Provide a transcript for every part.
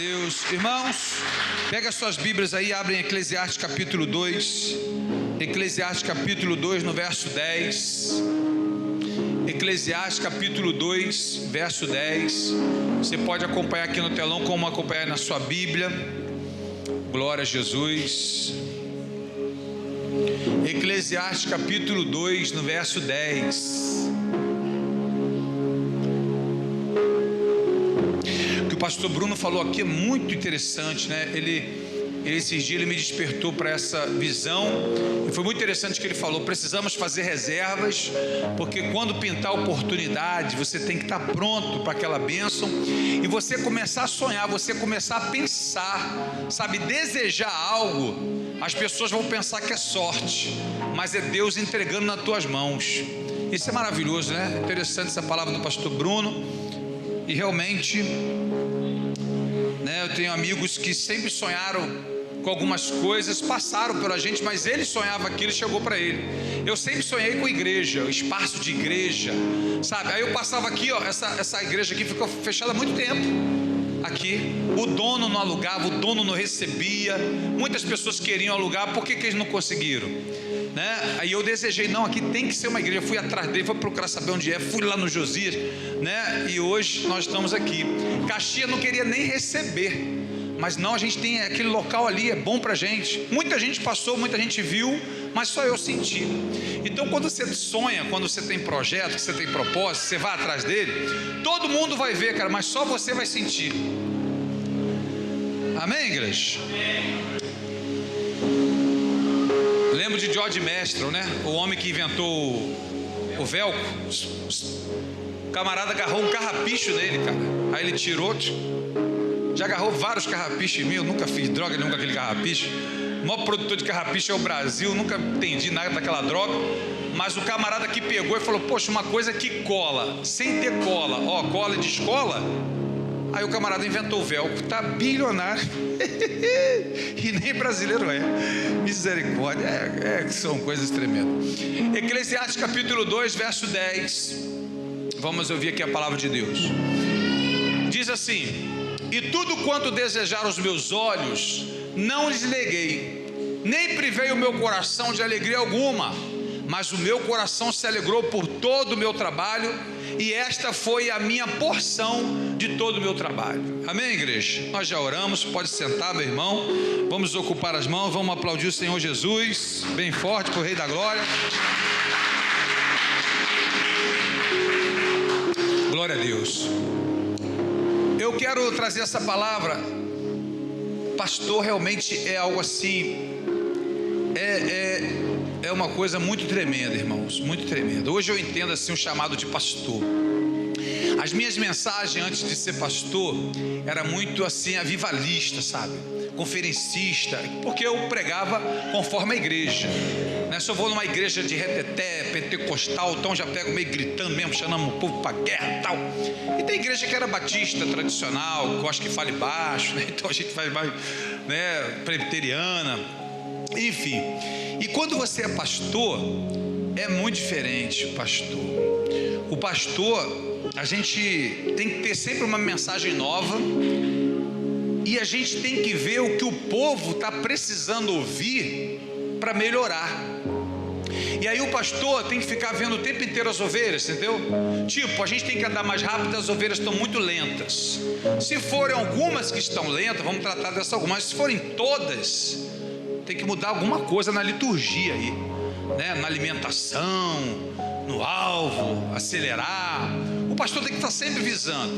Deus. Irmãos, pega as suas Bíblias aí, abrem Eclesiastes capítulo 2. Eclesiastes capítulo 2, no verso 10. Eclesiastes capítulo 2, verso 10. Você pode acompanhar aqui no telão, como acompanhar na sua Bíblia. Glória a Jesus. Eclesiastes capítulo 2, no verso 10. O que o pastor Bruno falou aqui é muito interessante, né? Esses dias ele me despertou para essa visão, e foi muito interessante o que ele falou. Precisamos fazer reservas, porque quando pintar a oportunidade, você tem que estar pronto para aquela bênção, e você começar a sonhar, você começar a pensar, sabe, desejar algo. As pessoas vão pensar que é sorte, mas é Deus entregando nas tuas mãos. Isso é maravilhoso, né? Interessante essa palavra do pastor Bruno. E realmente, né, eu tenho amigos que sempre sonharam com algumas coisas, passaram pela gente, mas ele sonhava aquilo e chegou para ele. Eu sempre sonhei com igreja, espaço de igreja, sabe? Aí eu passava aqui, ó, essa igreja aqui ficou fechada há muito tempo. Aqui, o dono não alugava, o dono não recebia. Muitas pessoas queriam alugar, por que eles não conseguiram? Né? Aí eu desejei, não, aqui tem que ser uma igreja. Eu fui atrás dele, fui procurar saber onde é, fui lá no Josias, né? E hoje nós estamos aqui. Caxias não queria nem receber, mas não, a gente tem aquele local ali, é bom pra gente. Muita gente passou, muita gente viu, mas só eu senti. Então quando você sonha, quando você tem projeto, você tem propósito, você vai atrás dele, todo mundo vai ver, cara, mas só você vai sentir. Amém, igreja? Lembro de George Mestral, né? O homem que inventou o velcro. O camarada agarrou um carrapicho nele, cara. Aí ele tirou. Já agarrou vários carrapichos em mim. Eu nunca fiz droga nenhuma com aquele carrapicho. O maior produtor de carrapicho é o Brasil. Nunca entendi nada daquela droga. Mas o camarada que pegou e falou: poxa, uma coisa que cola, sem ter cola. Ó, cola e descola. Aí o camarada inventou o velcro. Tá bilionário. E nem brasileiro é. Misericórdia. São coisas tremendas. Eclesiastes capítulo 2, verso 10. Vamos ouvir aqui a palavra de Deus. Diz assim: e tudo quanto desejaram os meus olhos, não lhes neguei, nem privei o meu coração de alegria alguma, mas o meu coração se alegrou por todo o meu trabalho, e esta foi a minha porção de todo o meu trabalho. Amém, igreja? Nós já oramos, pode sentar, meu irmão. Vamos ocupar as mãos, vamos aplaudir o Senhor Jesus, bem forte, para o Rei da Glória. Glória a Deus. Eu quero trazer essa palavra. Pastor realmente é algo assim, é uma coisa muito tremenda, irmãos, muito tremenda. Hoje eu entendo assim o chamado de pastor. As minhas mensagens antes de ser pastor era muito assim avivalista, sabe? Conferencista, porque eu pregava conforme a igreja, né? Se eu vou numa igreja de reteté, pentecostal, então já pego meio gritando mesmo, chamando o povo para guerra e tal. E tem igreja que era batista tradicional, que eu acho que fala baixo, né? Então a gente faz mais, né, presbiteriana, enfim. E quando você é pastor, é muito diferente. O pastor, a gente tem que ter sempre uma mensagem nova, e a gente tem que ver o que o povo está precisando ouvir para melhorar. E aí o pastor tem que ficar vendo o tempo inteiro as ovelhas, entendeu? Tipo, a gente tem que andar mais rápido, as ovelhas estão muito lentas. Se forem algumas que estão lentas, vamos tratar dessas algumas. Mas se forem todas, tem que mudar alguma coisa na liturgia aí, né? Na alimentação, no alvo, acelerar. O pastor tem que estar sempre visando.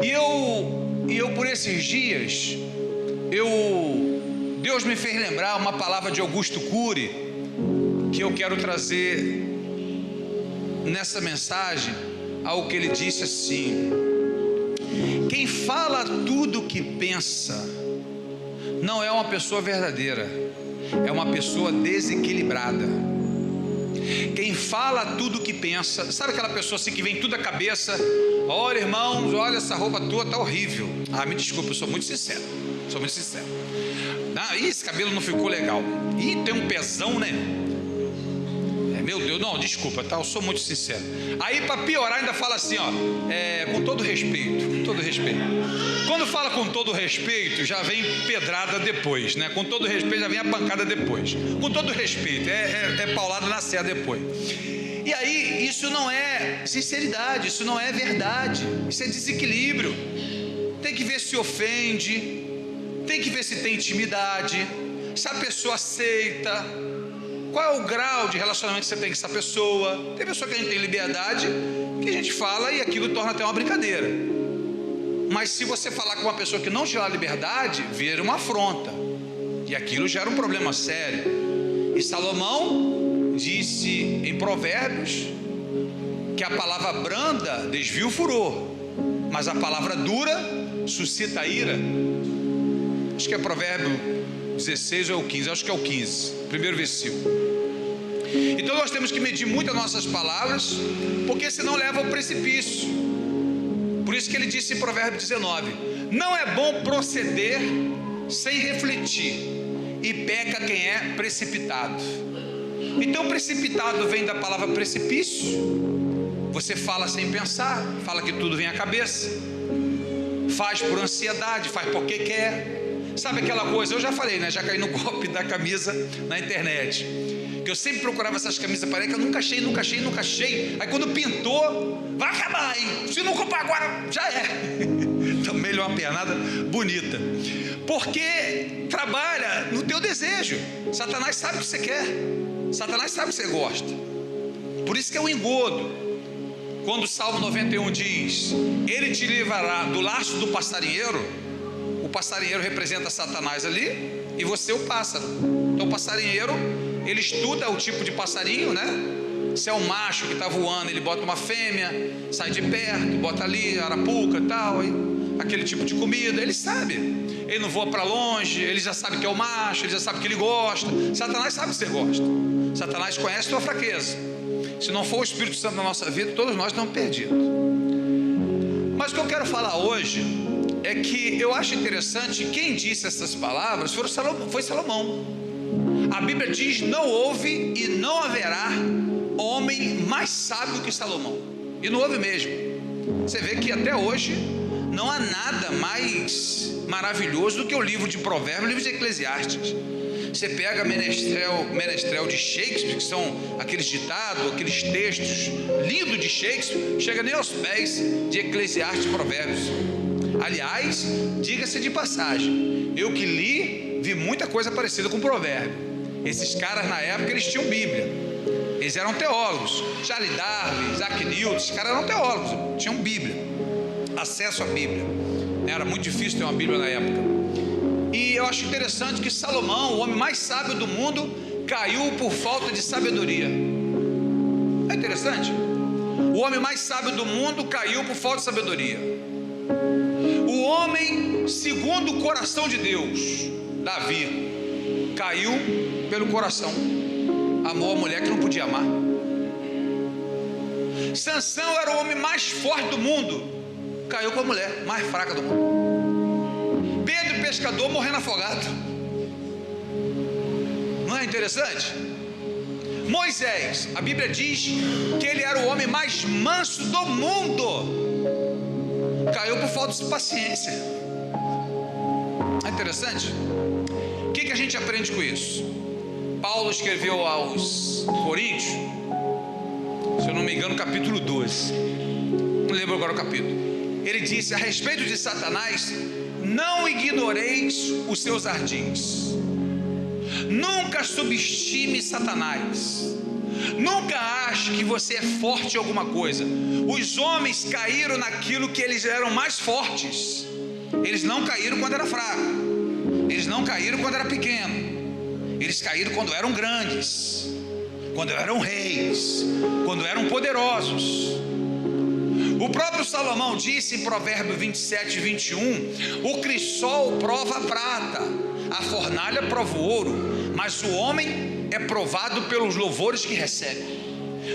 E eu por esses dias, Deus me fez lembrar uma palavra de Augusto Cury, que eu quero trazer nessa mensagem. Algo que ele disse assim: quem fala tudo o que pensa não é uma pessoa verdadeira, é uma pessoa desequilibrada. Quem fala tudo o que pensa, sabe aquela pessoa assim que vem tudo à cabeça? Olha, irmãos, olha, essa roupa tua tá horrível. Me desculpa, eu sou muito sincero. Esse cabelo não ficou legal. Tem um pezão, né? Meu Deus, não, desculpa, tá? Eu sou muito sincero. Aí, para piorar, ainda fala assim, ó, com todo respeito, com todo respeito. Quando fala com todo respeito, já vem pedrada depois, né? Com todo respeito, já vem a pancada depois. Com todo respeito, é paulada na serra depois. E aí, isso não é sinceridade, isso não é verdade, isso é desequilíbrio. Tem que ver se ofende, tem que ver se tem intimidade, se a pessoa aceita. Qual é o grau de relacionamento que você tem com essa pessoa? Tem pessoa que a gente tem liberdade, que a gente fala e aquilo torna até uma brincadeira. Mas se você falar com uma pessoa que não te dá liberdade, vira uma afronta. E aquilo gera um problema sério. E Salomão disse em Provérbios que a palavra branda desvia o furor, mas a palavra dura suscita a ira. Acho que é Provérbio 16 ou 15, acho que é o 15, primeiro versículo. Então nós temos que medir muito as nossas palavras, porque senão leva ao precipício. Por isso que ele disse em Provérbio 19: não é bom proceder sem refletir, e peca quem é precipitado. Então precipitado vem da palavra precipício. Você fala sem pensar, fala que tudo vem à cabeça, faz por ansiedade, faz porque quer. Sabe aquela coisa, eu já falei, né? Já caí no golpe da camisa na internet, que eu sempre procurava essas camisas, parece que eu nunca achei. Aí quando pintou, vai acabar, hein? Se não comprar agora, já é. Também é uma pernada bonita, porque trabalha no teu desejo. Satanás sabe o que você quer, Satanás sabe o que você gosta. Por isso que é um engodo. Quando o Salmo 91 diz: ele te livrará do laço do passarinheiro. O passarinheiro representa Satanás ali, e você o pássaro. Então o passarinheiro, ele estuda o tipo de passarinho, né? Se é um macho que está voando, ele bota uma fêmea, sai de perto, bota ali arapuca e tal, e aquele tipo de comida, ele sabe. Ele não voa para longe, ele já sabe que é o macho, ele já sabe que ele gosta. Satanás sabe que você gosta. Satanás conhece a tua fraqueza. Se não for o Espírito Santo na nossa vida, todos nós estamos perdidos. Mas o que eu quero falar hoje é que eu acho interessante, quem disse essas palavras foi Salomão. A Bíblia diz: não houve e não haverá homem mais sábio que Salomão. E não houve mesmo. Você vê que até hoje não há nada mais maravilhoso do que o livro de Provérbios, o livro de Eclesiastes. Você pega Menestrel de Shakespeare, que são aqueles ditados, aqueles textos lindos de Shakespeare, chega nem aos pés de Eclesiastes e Provérbios. Aliás, diga-se de passagem, eu que li, vi muita coisa parecida com Provérbio. Esses caras na época, eles tinham Bíblia, eles eram teólogos. Charles Darwin, Isaac Newton, esses caras eram teólogos, tinham Bíblia, acesso à Bíblia. Era muito difícil ter uma Bíblia na época. E eu acho interessante que Salomão, o homem mais sábio do mundo, caiu por falta de sabedoria. É interessante. O homem mais sábio do mundo caiu por falta de sabedoria. O homem segundo o coração de Deus, Davi, caiu pelo coração. Amou a mulher que não podia amar. Sansão era o homem mais forte do mundo, caiu com a mulher mais fraca do mundo. Pedro, pescador, morrendo afogado. Não é interessante? Moisés, a Bíblia diz que ele era o homem mais manso do mundo, caiu por falta de paciência. É interessante? O que a gente aprende com isso? Paulo escreveu aos Coríntios, se eu não me engano, capítulo 12, não lembro agora o capítulo. Ele disse a respeito de Satanás: não ignoreis os seus ardis. Nunca subestime Satanás. Nunca ache que você é forte em alguma coisa. Os homens caíram naquilo que eles eram mais fortes. Eles não caíram quando era fraco. Eles não caíram quando era pequeno. Eles caíram quando eram grandes, quando eram reis, quando eram poderosos. O próprio Salomão disse em Provérbio 27 e 21: o crisol prova a prata, a fornalha prova o ouro, mas o homem é provado pelos louvores que recebe.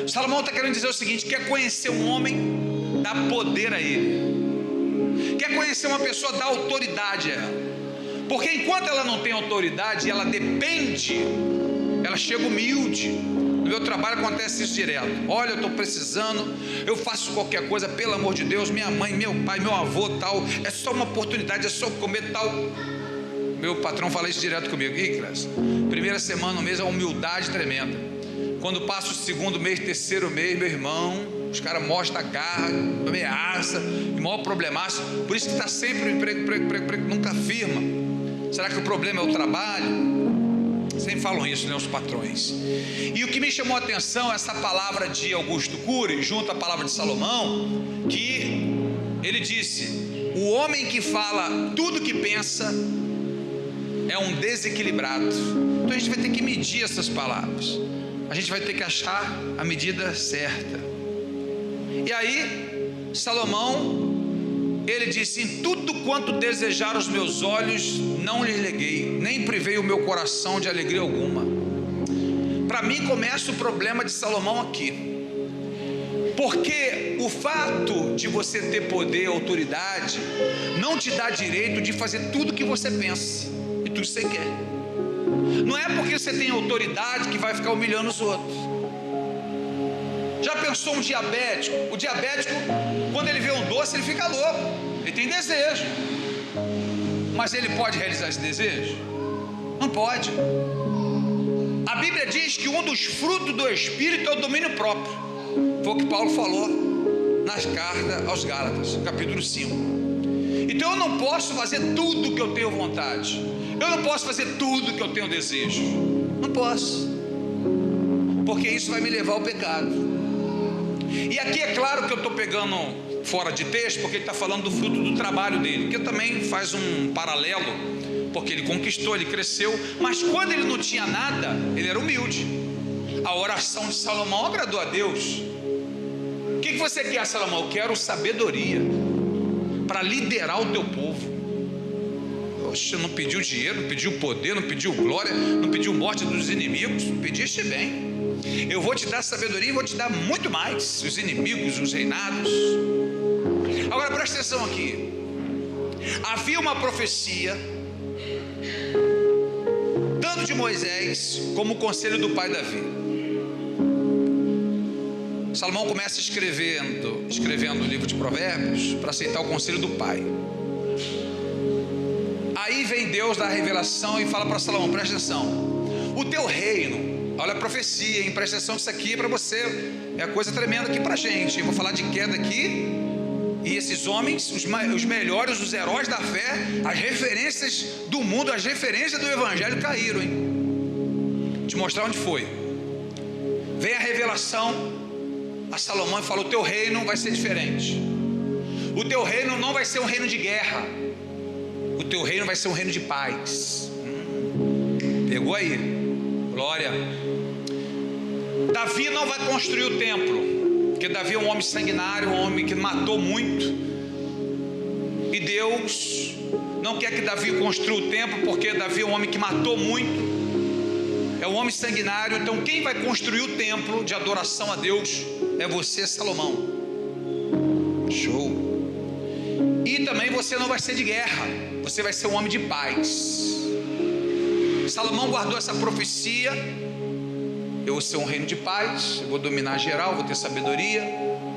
Salomão está querendo dizer o seguinte: quer conhecer um homem, dá poder a ele. Quer conhecer uma pessoa, dá autoridade a ela. Porque enquanto ela não tem autoridade, ela depende, ela chega humilde. No meu trabalho acontece isso direto. Olha, eu estou precisando, eu faço qualquer coisa, pelo amor de Deus, minha mãe, meu pai, meu avô, tal, é só uma oportunidade, é só comer tal. Meu patrão fala isso direto comigo. Ih, Cláudio, primeira semana no mês é uma humildade tremenda. Quando passa o segundo mês, terceiro mês, meu irmão, os caras mostram a garra, ameaça, e maior problemaço. Por isso que está sempre o emprego, nunca firma. Será que o problema é o trabalho? Sempre falam isso, né, os patrões. E o que me chamou a atenção é essa palavra de Augusto Cury, junto à palavra de Salomão, que ele disse: o homem que fala tudo que pensa é um desequilibrado. Então a gente vai ter que medir essas palavras, a gente vai ter que achar a medida certa. E aí Salomão, ele disse: em tudo quanto desejaram os meus olhos, não lhes neguei, nem privei o meu coração de alegria alguma. Para mim começa o problema de Salomão aqui, porque o fato de você ter poder, autoridade, não te dá direito de fazer tudo que você pensa e tudo que você quer. Não é porque você tem autoridade que vai ficar humilhando os outros. Já pensou um diabético? O diabético, quando ele vê um doce, ele fica louco, ele tem desejo, mas ele pode realizar esse desejo? Não pode. A Bíblia diz que um dos frutos do Espírito é o domínio próprio. Foi o que Paulo falou nas cartas aos Gálatas, capítulo 5. Então eu não posso fazer tudo que eu tenho vontade, eu não posso fazer tudo que eu tenho desejo, não posso, porque isso vai me levar ao pecado. E aqui é claro que eu estou pegando fora de texto, porque ele está falando do fruto do trabalho dele, que também faz um paralelo, porque ele conquistou, ele cresceu, mas quando ele não tinha nada, ele era humilde. A oração de Salomão agradou a Deus. O que você quer, Salomão? Eu quero sabedoria para liderar o teu povo. Oxe, não pediu dinheiro, não pediu poder, não pediu glória, não pediu morte dos inimigos, pediste bem. Eu vou te dar sabedoria e vou te dar muito mais, os inimigos, os reinados. Agora presta atenção aqui. Havia uma profecia, tanto de Moisés como o conselho do pai Davi. Salomão começa escrevendo o livro de Provérbios para aceitar o conselho do pai. Aí vem Deus dar a revelação e fala para Salomão: presta atenção, o teu reino, olha a profecia, hein? Presta atenção que isso aqui é para você, é coisa tremenda aqui para a gente. Eu vou falar de queda aqui, e esses homens, os melhores, os heróis da fé, as referências do mundo, as referências do evangelho caíram, hein? Vou te mostrar onde foi. Vem a revelação a Salomão e fala: o teu reino vai ser diferente. O teu reino não vai ser um reino de guerra, o teu reino vai ser um reino de paz. Pegou aí? Glória. Davi não vai construir o templo, porque Davi é um homem sanguinário, um homem que matou muito, e Deus não quer que Davi construa o templo, porque Davi é um homem que matou muito, é um homem sanguinário. Então quem vai construir o templo de adoração a Deus é você, Salomão. Show. E também você não vai ser de guerra, você vai ser um homem de paz. Salomão guardou essa profecia: eu vou ser um reino de paz, eu vou dominar geral, vou ter sabedoria.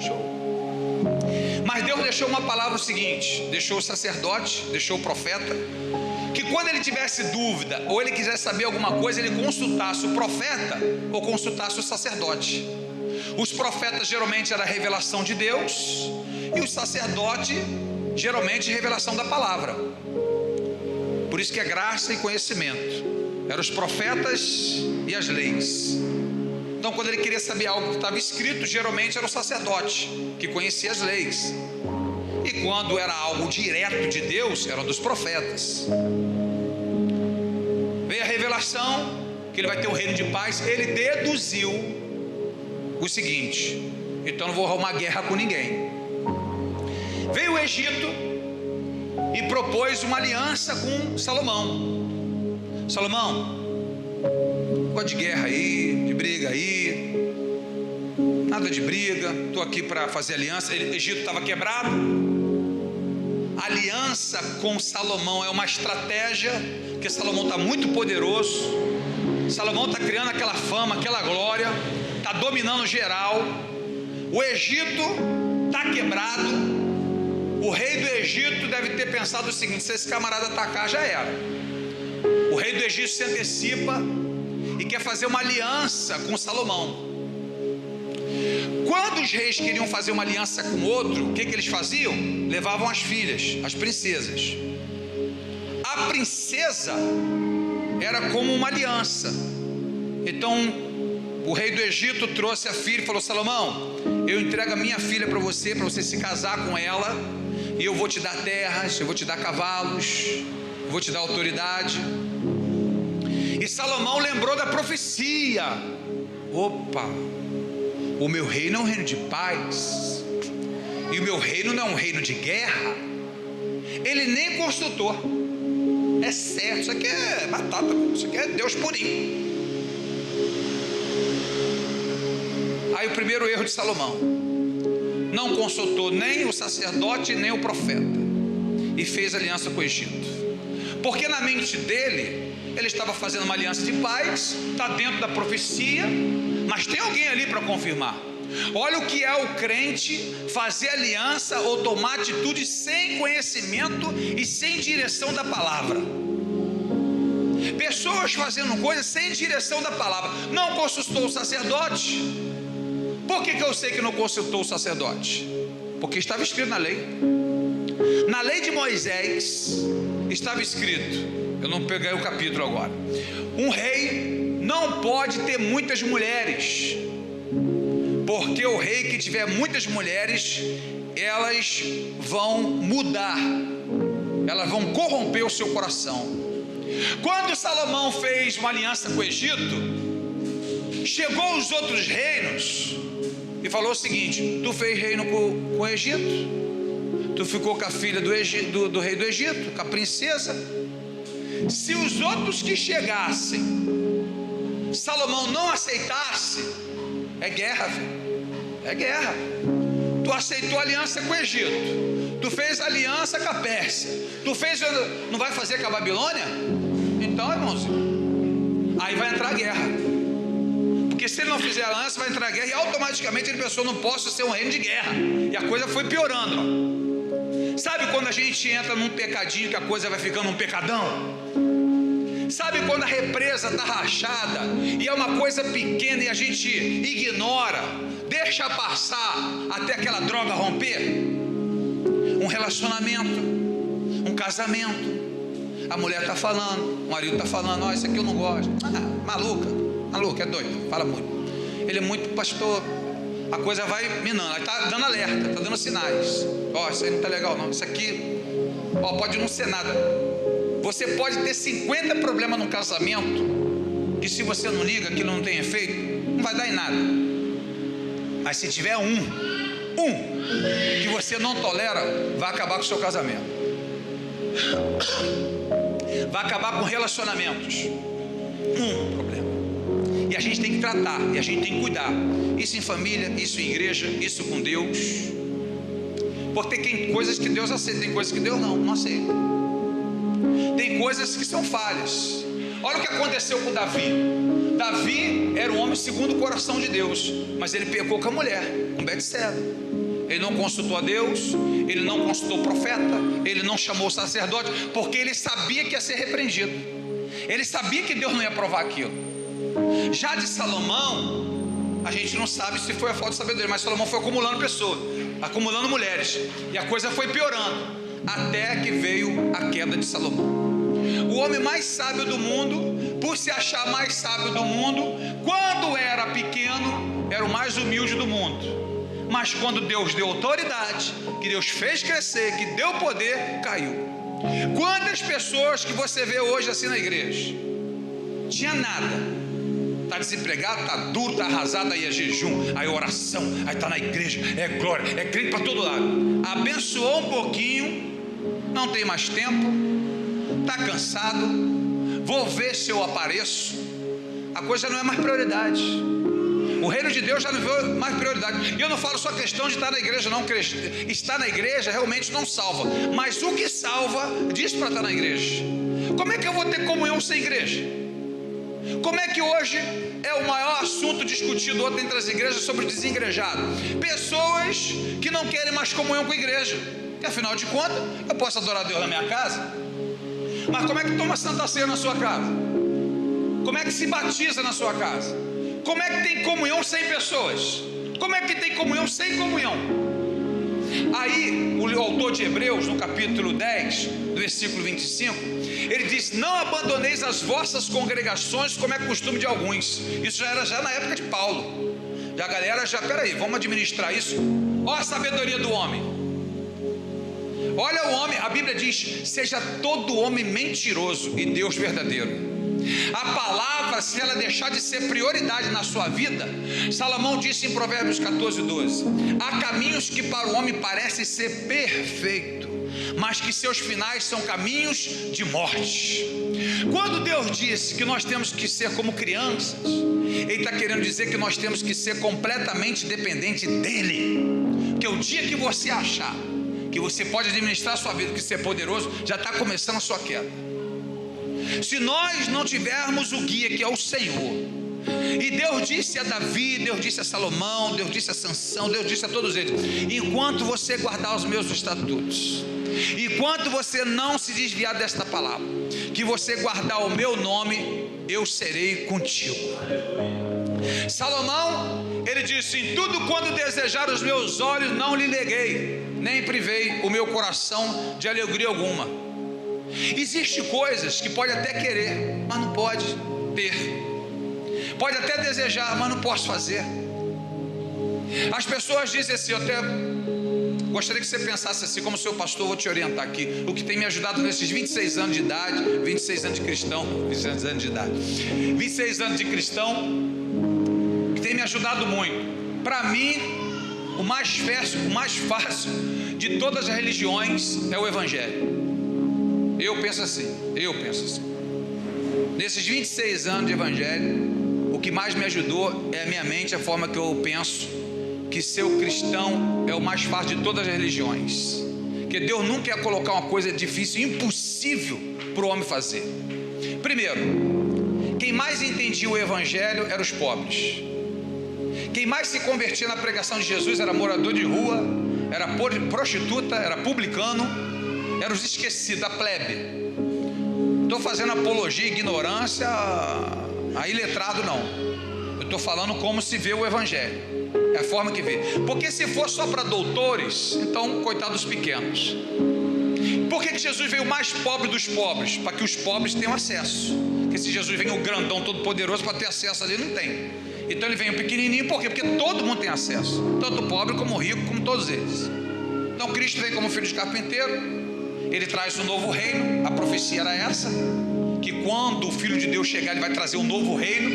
Show. Mas Deus deixou uma palavra, o seguinte: deixou o sacerdote, deixou o profeta, que quando ele tivesse dúvida, ou ele quisesse saber alguma coisa, ele consultasse o profeta ou consultasse o sacerdote. Os profetas geralmente era a revelação de Deus, e o sacerdote geralmente revelação da palavra. Por isso que é graça e conhecimento. Eram os profetas e as leis. Então quando ele queria saber algo que estava escrito, geralmente era o sacerdote que conhecia as leis. E quando era algo direto de Deus, eram dos profetas. Veio a revelação que ele vai ter um reino de paz. Ele deduziu o seguinte: então não vou arrumar guerra com ninguém. Veio o Egito e propôs uma aliança com Salomão. Salomão, pode de guerra aí, de briga aí, nada de briga, estou aqui para fazer aliança. O Egito estava quebrado, aliança com Salomão é uma estratégia, porque Salomão está muito poderoso. Salomão está criando aquela fama, aquela glória, está dominando geral. O Egito está quebrado. O rei do Egito deve ter pensado o seguinte: se esse camarada atacar, já era. O rei do Egito se antecipa e quer fazer uma aliança com Salomão. Quando os reis queriam fazer uma aliança com outro, o que eles faziam? Levavam as filhas, as princesas. A princesa era como uma aliança. Então o rei do Egito trouxe a filha e falou: Salomão, eu entrego a minha filha para você se casar com ela, e eu vou te dar terras, eu vou te dar cavalos, eu vou te dar autoridade. E Salomão lembrou da profecia: opa, o meu reino é um reino de paz, e o meu reino não é um reino de guerra. Ele nem consultou. É certo, isso aqui é batata, isso aqui é Deus purinho. Aí o primeiro erro de Salomão: não consultou nem o sacerdote nem o profeta, e fez aliança com o Egito, porque na mente dele, ele estava fazendo uma aliança de paz, está dentro da profecia, mas tem alguém ali para confirmar. Olha o que é o crente fazer aliança ou tomar atitude sem conhecimento e sem direção da palavra. Pessoas fazendo coisas sem direção da palavra. Não consultou o sacerdote. Por que eu sei que não consultou o sacerdote? Porque estava escrito na lei. Na lei de Moisés estava escrito, eu não peguei o capítulo agora, um rei não pode ter muitas mulheres, porque o rei que tiver muitas mulheres, elas vão mudar, elas vão corromper o seu coração. Quando Salomão fez uma aliança com o Egito, chegou os outros reinos e falou o seguinte: tu fez reino com o Egito, tu ficou com a filha do rei do Egito, com a princesa. Se os outros que chegassem, Salomão não aceitasse, é guerra, filho. É guerra. Tu aceitou a aliança com o Egito, tu fez aliança com a Pérsia, tu fez, não vai fazer com a Babilônia? Então, irmãozinho, aí vai entrar a guerra. Porque se ele não fizer aliança, vai entrar a guerra, e automaticamente ele pensou: não posso ser um reino de guerra. E a coisa foi piorando, ó. Sabe quando a gente entra num pecadinho que a coisa vai ficando um pecadão? Sabe quando a represa está rachada e é uma coisa pequena e a gente ignora, deixa passar até aquela droga romper? Um relacionamento, um casamento, a mulher está falando, o marido está falando: ó, isso aqui eu não gosto. Maluca, é doido, fala muito. Ele é muito pastor. A coisa vai minando, aí está dando alerta, está dando sinais. Ó, isso aí não está legal não, isso aqui, ó, pode não ser nada. Você pode ter 50 problemas no casamento, que se você não liga, aquilo não tem efeito, não vai dar em nada. Mas se tiver um que você não tolera, vai acabar com o seu casamento, vai acabar com relacionamentos. Problema. E a gente tem que tratar, e a gente tem que cuidar. Isso em família, isso em igreja, isso com Deus. Porque tem coisas que Deus aceita, tem coisas que Deus não aceita. Tem coisas que são falhas. Olha o que aconteceu com Davi. Davi era um homem segundo o coração de Deus, mas ele pecou com a mulher, com Betseba. Ele não consultou a Deus, ele não consultou o profeta, ele não chamou o sacerdote, porque ele sabia que ia ser repreendido. Ele sabia que Deus não ia aprovar aquilo. Já de Salomão, a gente não sabe se foi a falta de sabedoria, mas Salomão foi acumulando pessoas, acumulando mulheres, e a coisa foi piorando, até que veio a queda de Salomão. O homem mais sábio do mundo, por se achar mais sábio do mundo, quando era pequeno, era o mais humilde do mundo. Mas quando Deus deu autoridade, que Deus fez crescer, que deu poder, caiu. Quantas pessoas que você vê hoje assim na igreja? Tinha nada. Está desempregado, está duro, está arrasado, aí é jejum, aí é oração, aí está na igreja, é glória, é crente para todo lado. Abençoou um pouquinho, não tem mais tempo, está cansado, vou ver se eu apareço. A coisa não é mais prioridade. O reino de Deus já não vê mais prioridade. E eu não falo só questão de estar na igreja, não. Estar na igreja realmente não salva. Mas o que salva, diz para estar na igreja. Como é que eu vou ter comunhão sem igreja? Como é que hoje é o maior assunto discutido entre as igrejas sobre desengrejado? Pessoas que não querem mais comunhão com a igreja. Porque afinal de contas, eu posso adorar Deus na minha casa. Mas como é que toma Santa Ceia na sua casa? Como é que se batiza na sua casa? Como é que tem comunhão sem pessoas? Como é que tem comunhão sem comunhão? Aí, o autor de Hebreus, no capítulo 10, do versículo 25, ele diz: não abandoneis as vossas congregações, como é costume de alguns. Isso já era na época de Paulo. Já a galera peraí, vamos administrar isso. Olha a sabedoria do homem. Olha o homem, a Bíblia diz: seja todo homem mentiroso e Deus verdadeiro. A palavra, se ela deixar de ser prioridade na sua vida, Salomão disse em Provérbios 14:12: há caminhos que para o homem parecem ser perfeitos, mas que seus finais são caminhos de morte. Quando Deus disse que nós temos que ser como crianças, Ele está querendo dizer que nós temos que ser completamente dependente dEle. Porque o dia que você achar que você pode administrar a sua vida, que ser poderoso, já está começando a sua queda. Se nós não tivermos o guia, que é o Senhor, e Deus disse a Davi, Deus disse a Salomão, Deus disse a Sansão, Deus disse a todos eles: enquanto você guardar os meus estatutos, enquanto você não se desviar desta palavra, que você guardar o meu nome, eu serei contigo. Salomão, ele disse: em tudo quando desejar os meus olhos, não lhe neguei, nem privei o meu coração de alegria alguma. Existem coisas que pode até querer, mas não pode ter. Pode até desejar, mas não posso fazer. As pessoas dizem assim, eu até gostaria que você pensasse assim, como seu pastor, vou te orientar aqui. O que tem me ajudado nesses 26 anos de idade, 26 anos de cristão, 26 anos de idade, 26 anos de cristão, que tem me ajudado muito. Para mim, o mais fácil de todas as religiões é o Evangelho. Eu penso assim. Nesses 26 anos de Evangelho, o que mais me ajudou é a minha mente, a forma que eu penso, que ser cristão é o mais fácil de todas as religiões. Que Deus nunca ia colocar uma coisa difícil, impossível para o homem fazer. Primeiro, quem mais entendia o Evangelho eram os pobres. Quem mais se convertia na pregação de Jesus era morador de rua, era prostituta, era publicano, eram os esquecidos, a plebe. Estou fazendo apologia, ignorância a iletrado, não. Eu estou falando como se vê o Evangelho. É a forma que vê. Porque se for só para doutores, então coitados pequenos. Por que Jesus veio o mais pobre dos pobres? Para que os pobres tenham acesso. Porque se Jesus vem o grandão todo poderoso, para ter acesso ali, não tem. Então ele vem o pequenininho, por quê? Porque todo mundo tem acesso, tanto o pobre como o rico, como todos eles. Então Cristo vem como filho de carpinteiro. Ele traz um novo reino. A profecia era essa, que quando o Filho de Deus chegar, ele vai trazer um novo reino.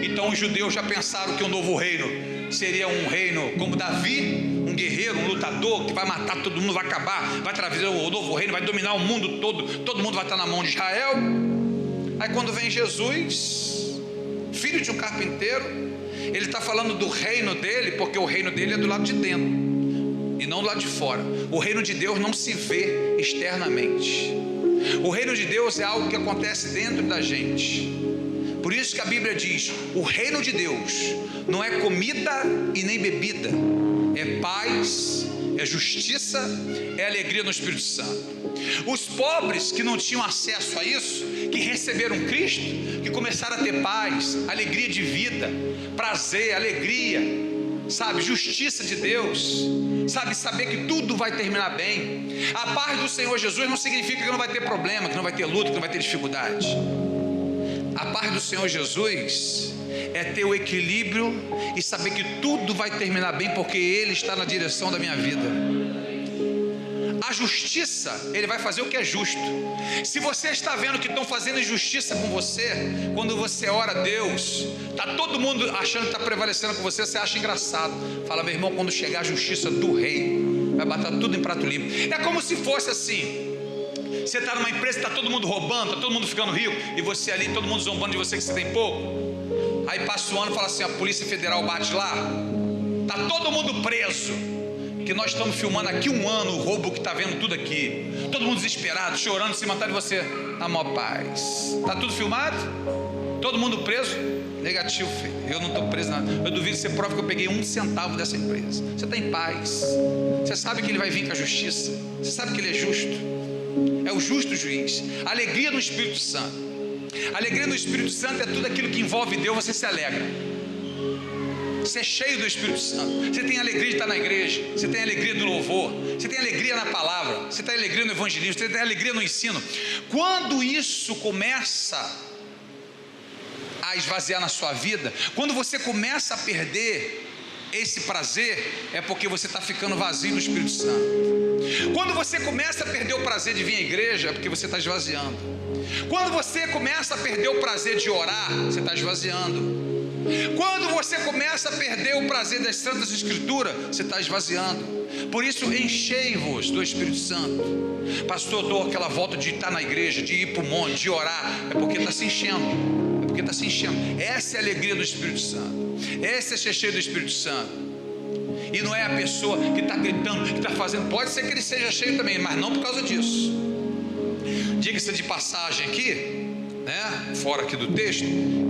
Então os judeus já pensaram que o novo reino seria um reino como Davi, um guerreiro, um lutador, que vai matar todo mundo, vai acabar, vai trazer o novo reino, vai dominar o mundo todo mundo vai estar na mão de Israel. Aí quando vem Jesus, filho de um carpinteiro, ele está falando do reino dele, porque o reino dele é do lado de dentro e não do lado de fora. O reino de Deus não se vê externamente. O reino de Deus é algo que acontece dentro da gente. Por isso que a Bíblia diz: o reino de Deus não é comida e nem bebida, é paz, é justiça, é alegria no Espírito Santo. Os pobres que não tinham acesso a isso, que receberam Cristo, que começaram a ter paz, alegria de vida, prazer, alegria, sabe, justiça de Deus, sabe, saber que tudo vai terminar bem. A paz do Senhor Jesus não significa que não vai ter problema, que não vai ter luta, que não vai ter dificuldade. A paz do Senhor Jesus é ter o equilíbrio e saber que tudo vai terminar bem, porque Ele está na direção da minha vida. A justiça, Ele vai fazer o que é justo. Se você está vendo que estão fazendo injustiça com você, quando você ora a Deus, está todo mundo achando que está prevalecendo com você, você acha engraçado. Fala: meu irmão, quando chegar a justiça do rei, vai botar tudo em prato limpo. É como se fosse assim: você está numa empresa, está todo mundo roubando, está todo mundo ficando rico, e você ali, todo mundo zombando de você que você tem pouco. Aí passa o ano e fala assim: a Polícia Federal bate lá, tá todo mundo preso, que nós estamos filmando aqui 1 ano o roubo, que está vendo tudo aqui, todo mundo desesperado, chorando, se matando, e você na maior paz. Tá tudo filmado? Todo mundo preso? Negativo, filho, eu não estou preso nada. Eu duvido que você prove que eu peguei 1 centavo dessa empresa. Você está em paz, você sabe que ele vai vir com a justiça, você sabe que ele é justo, é o justo juiz. Alegria no Espírito Santo. Alegria no Espírito Santo é tudo aquilo que envolve Deus, você se alegra. Você é cheio do Espírito Santo. Você tem alegria de estar na igreja, você tem alegria do louvor, você tem alegria na palavra, você tem alegria no evangelismo, você tem alegria no ensino. Quando isso começa a esvaziar na sua vida, quando você começa a perder esse prazer, é porque você está ficando vazio do Espírito Santo. Quando você começa a perder o prazer de vir à igreja, é porque você está esvaziando. Quando você começa a perder o prazer de orar, você está esvaziando. Quando você começa a perder o prazer das Santas Escrituras, você está esvaziando. Por isso, enchei-vos do Espírito Santo. Pastor, eu dou aquela volta de estar na igreja, de ir para o monte, de orar, é porque está se enchendo. É porque está se enchendo. Essa é a alegria do Espírito Santo. Esse é ser cheio do Espírito Santo. E não é a pessoa que está gritando, que está fazendo. Pode ser que ele seja cheio também, mas não por causa disso. Diga-se de passagem aqui, né, fora aqui do texto,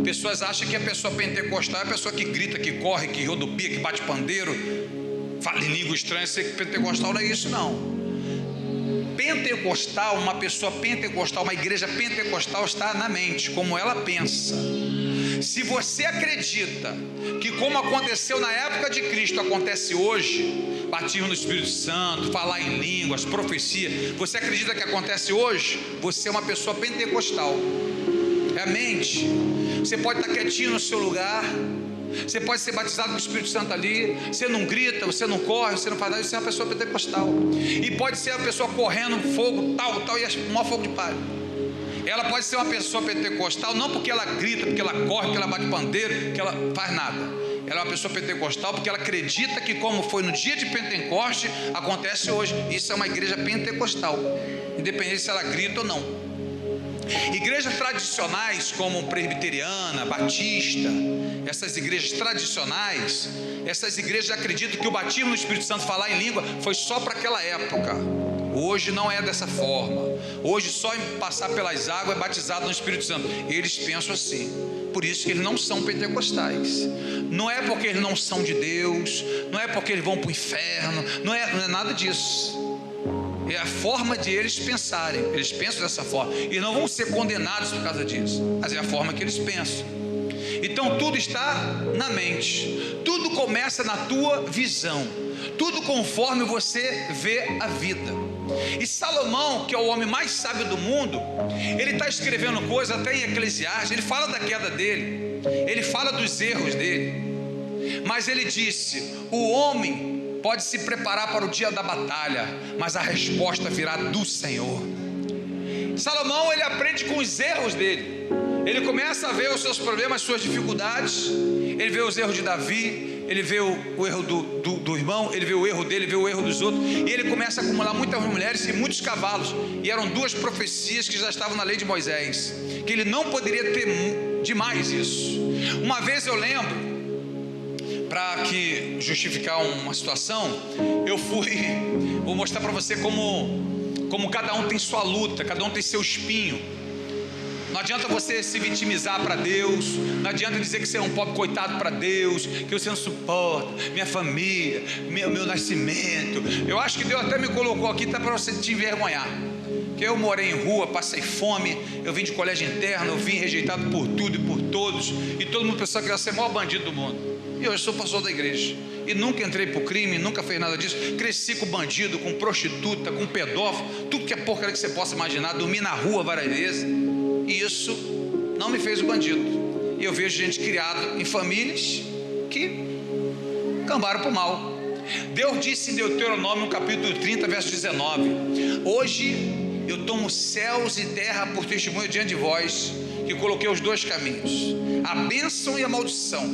pessoas acham que a pessoa pentecostal é a pessoa que grita, que corre, que rodopia, que bate pandeiro, fala em língua estranha. Sei que pentecostal não é isso, não. Pentecostal, uma pessoa pentecostal, uma igreja pentecostal está na mente, como ela pensa. Se você acredita que como aconteceu na época de Cristo, acontece hoje, batismo no Espírito Santo, falar em línguas, profecia, você acredita que acontece hoje? Você é uma pessoa pentecostal. É a mente. Você pode estar quietinho no seu lugar, você pode ser batizado com o Espírito Santo ali, você não grita, você não corre, você não faz nada, você é uma pessoa pentecostal. E pode ser a pessoa correndo fogo, tal, e o maior fogo de palha. Ela pode ser uma pessoa pentecostal, não porque ela grita, porque ela corre, porque ela bate pandeiro, porque ela faz nada. Ela é uma pessoa pentecostal porque ela acredita que como foi no dia de Pentecoste, acontece hoje. Isso é uma igreja pentecostal, independente se ela grita ou não. Igrejas tradicionais como presbiteriana, batista, essas igrejas tradicionais, essas igrejas acreditam que o batismo no Espírito Santo, falar em língua, foi só para aquela época. Hoje não é dessa forma. Hoje só em passar pelas águas é batizado no Espírito Santo. Eles pensam assim. Por isso que eles não são pentecostais. Não é porque eles não são de Deus, não é porque eles vão para o inferno, não é nada disso. É a forma de eles pensarem. Eles pensam dessa forma. E não vão ser condenados por causa disso. Mas é a forma que eles pensam. Então tudo está na mente. Tudo começa na tua visão. Tudo conforme você vê a vida. E Salomão, que é o homem mais sábio do mundo, ele está escrevendo coisas até em Eclesiastes. Ele fala da queda dele, ele fala dos erros dele, mas ele disse: o homem pode se preparar para o dia da batalha, mas a resposta virá do Senhor. Salomão, ele aprende com os erros dele. Ele começa a ver os seus problemas, suas dificuldades. Ele vê os erros de Davi, ele vê o erro do irmão, ele vê o erro dele, vê o erro dos outros. E ele começa a acumular muitas mulheres e muitos cavalos. E eram 2 profecias que já estavam na lei de Moisés, que ele não poderia ter demais isso. Uma vez eu lembro, para que justificar uma situação, eu vou mostrar para você como cada um tem sua luta, cada um tem seu espinho. Não adianta você se vitimizar para Deus, não adianta dizer que você é um pobre coitado para Deus, que você não suporta, minha família, meu nascimento. Eu acho que Deus até me colocou aqui para você te envergonhar, que eu morei em rua, passei fome, eu vim de colégio interno, eu vim rejeitado por tudo e por todos, e todo mundo pensava que eu ia ser o maior bandido do mundo. E hoje sou pastor da igreja, e nunca entrei para o crime, nunca fiz nada disso. Cresci com bandido, com prostituta, com pedófilo, tudo que é porcaria que você possa imaginar. Dormi na rua várias vezes. E isso não me fez o bandido. E eu vejo gente criada em famílias que cambaram para o mal. Deus disse em Deuteronômio, no capítulo 30, verso 19: hoje eu tomo céus e terra por testemunho diante de vós, que coloquei os 2 caminhos, a bênção e a maldição,